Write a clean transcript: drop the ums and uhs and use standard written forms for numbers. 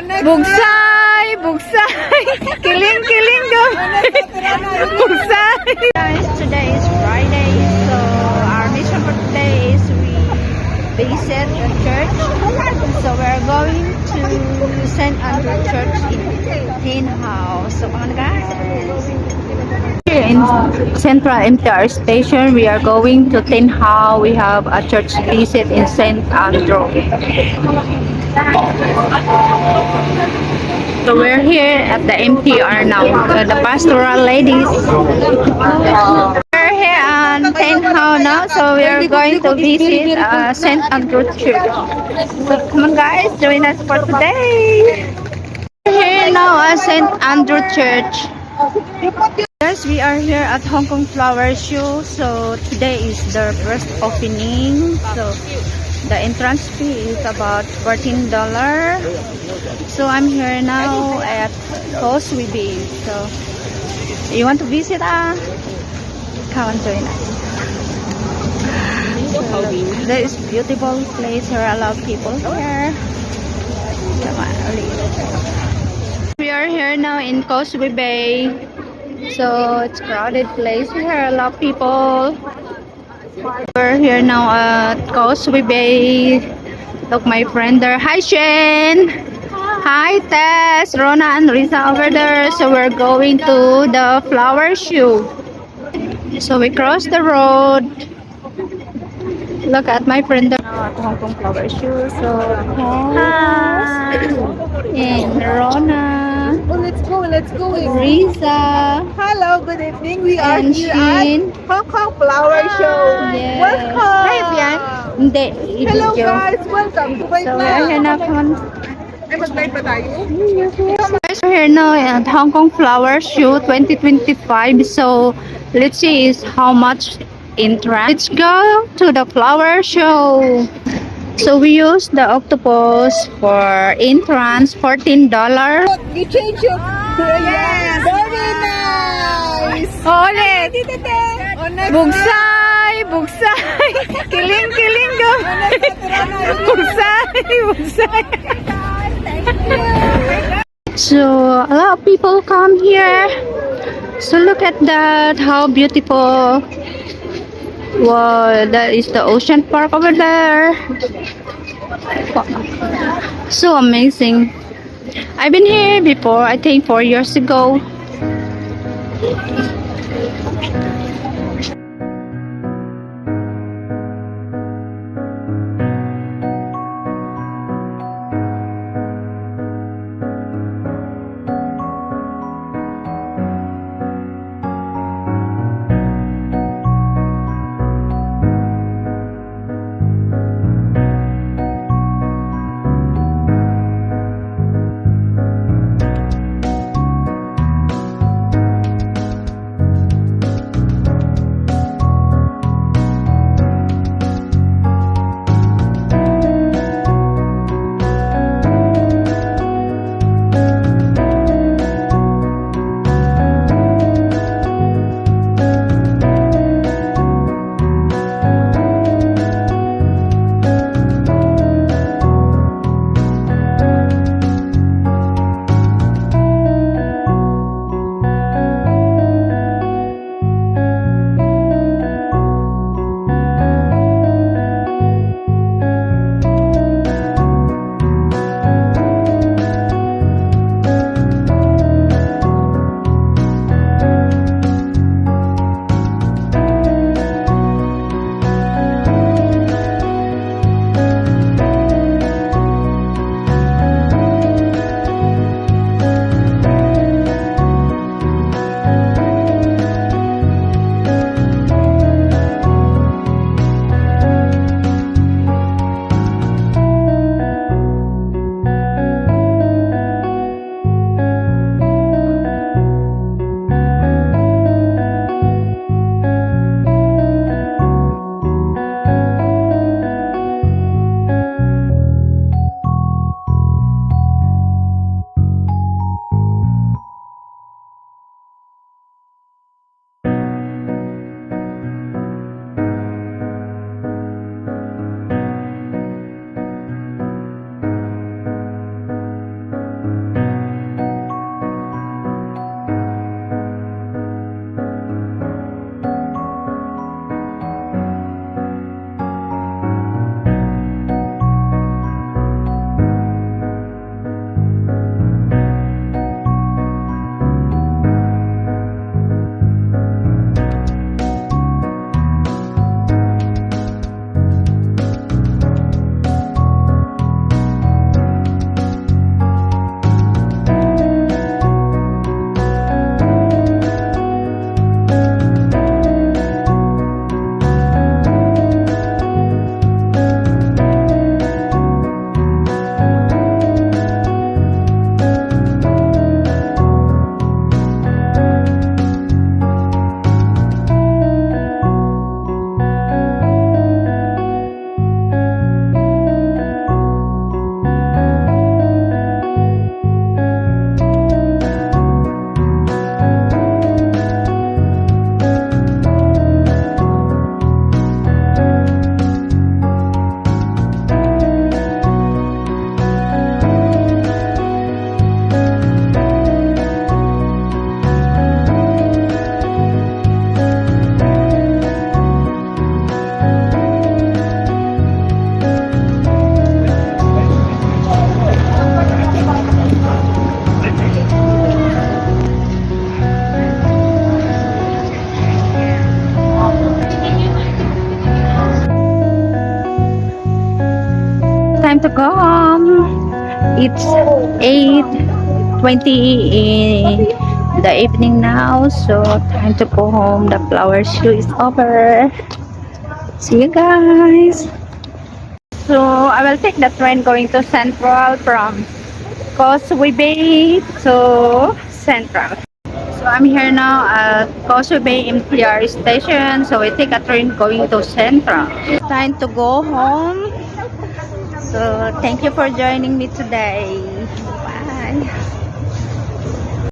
Bugsay! Bugsay! Kiling, kiling daw! Bugsay! Guys, today is Friday, so our mission for today is we visit the church. So we're going to St. Andrew Church in Tin House. So come on guys! Here in Central MTR Station, we are going to Tin House. We have a church visit in St. Andrew. So we're here at the MTR now, the pastoral ladies. We're here on Tin House now, so we are going to visit St. Andrew Church. So come on guys, join us for today. We're here now at St. Andrew Church. Yes, we are here at Hong Kong Flower Show. So today is their first opening. So the entrance fee is about $14. So I'm here now at Causeway Bay. So you want to visit? Come and join us. So, there is beautiful place. There are a lot of people here. Come on, we are here now in Causeway Bay. So it's a crowded place. Here are a lot of people. We're here now at Causeway Bay. Look, my friend there. Hi, Shane. Hi, Tess, Rona, and Risa over there. So we're going to the flower show. So we cross the road. Look at my friend there now at Hong Kong Flower Show. So hi, and Rona. Oh, let's go. Risa. Hello, good evening. We are And here Shin. at Hong Kong Flower Show. Yes. Welcome. Hindi, Hello video. guys, welcome to my So we're here now, come on. Ay, mag-live ba tayo? Guys, we're here now at Hong Kong Flower Show 2025. So let's see is how much entrance. Let's go to the flower show. So we use the octopus for entrance, $14. You change your... Yes. Very nice. Ulit. Bugsay! Bugsay! Kiling, kiling daw! Bugsay! Bugsay! So a lot of people come here. So look at that, how beautiful. Wow, that is the ocean park over there. Wow. So amazing. I've been here before, I think 4 years ago. to go home. It's 8:20 in the evening now, so time to go home. The flower show is over. See you guys. So I will take the train going to Central from Causeway Bay to Central. So I'm here now at Causeway Bay MTR station. So we take a train going to Central. It's time to go home. So thank you for joining me today. Bye.